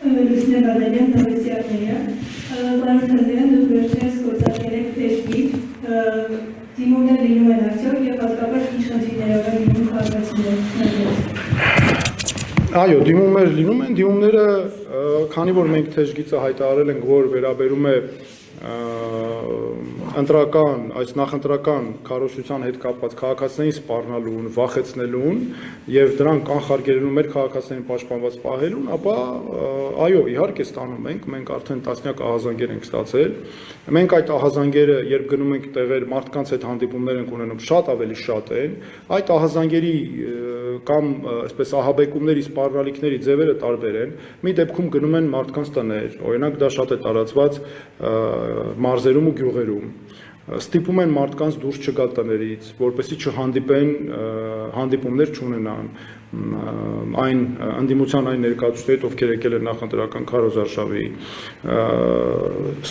Լուսինե Բադալյան, Դավեսյանները, պարոն Թազարյան, դուք վերջերս գործարկել եք թեժգիր, դիմումներ լինում են արդյոք և հատկապես ինչ խնդիրներով են լինում քաղաքացիները։ Այո, դիմումներ լինում են, դիմումները, քանի որ մենք թեժգիծը հայտարարել ենք, որ վերաբերում է ընտրական, այս նախընտրական քարոզչության հետ կապված քաղաքացիներին սպառնալուն, վախեցնելուն եւ դրանք կանխարգելելու մեր քաղաքացիներին պաշտպանված պահելուն, ապա այո, իհարկե ստանում ենք, մենք արդեն տասնյակ ահազանգեր ենք ստացել։ Մենք այդ ահազանգերը, երբ գնում ենք տեղեր, մարդկանց հետ հանդիպումներ ենք ունենում, շատ ավելի շատ են, այդ ահազանգերի կամ այսպես ահաբեկումների, սպառնալիքների ձևերը տարբեր են։ Մի դեպքում գնում են մարդկանց տներ, օրինակ դա շատ է տարածված մարզերում ու գյուղերում, ստիպում են մարդկանց դուրս չգալ տներից, որպեսզի չհանդիպեն, հանդիպումներ չունենան այն ընդդիմության այն ներկայացուցիչներից, ովքեր եկել են նախընտրական քարոզարշավի,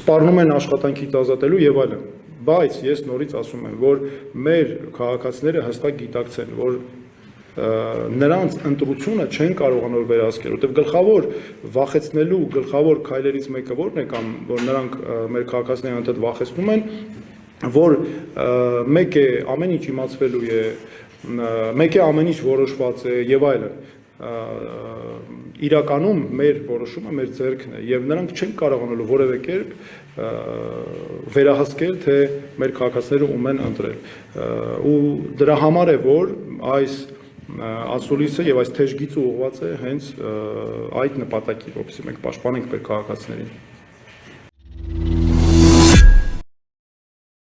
սպառնում են աշխատանքից ազատելու եւ այլն։ Բայց ես նորից ասում եմ, որ մեր քաղաքացիները հստակ գիտակցեն, որ նրանց ընտրությունը չեն կարողանալ վերահսկել, որտեղ գլխավոր վախեցնելու գլխավոր քայլերից մեկը որն է կամ որ նրանք մեր քաղաքացիները անդադ վախեցնում են, որ մեկ է ամեն ինչ իմացվելու է, մեկ է ամեն ինչ որոշված է եւ այլն։ Իրականում մեր որոշումը մեր ձեռքն է եւ նրանք չեն կարողանալու որևէ կերպ վերահսկել, թե մեր քաղաքացիները ում են ընտրել։ Ու դրա համար է, որ այս ասուլիսը եւ այս թեժգիծը ուղղված է հենց այդ նպատակի, որպեսզի մենք պաշտպանենք մեր քաղաքացիներին։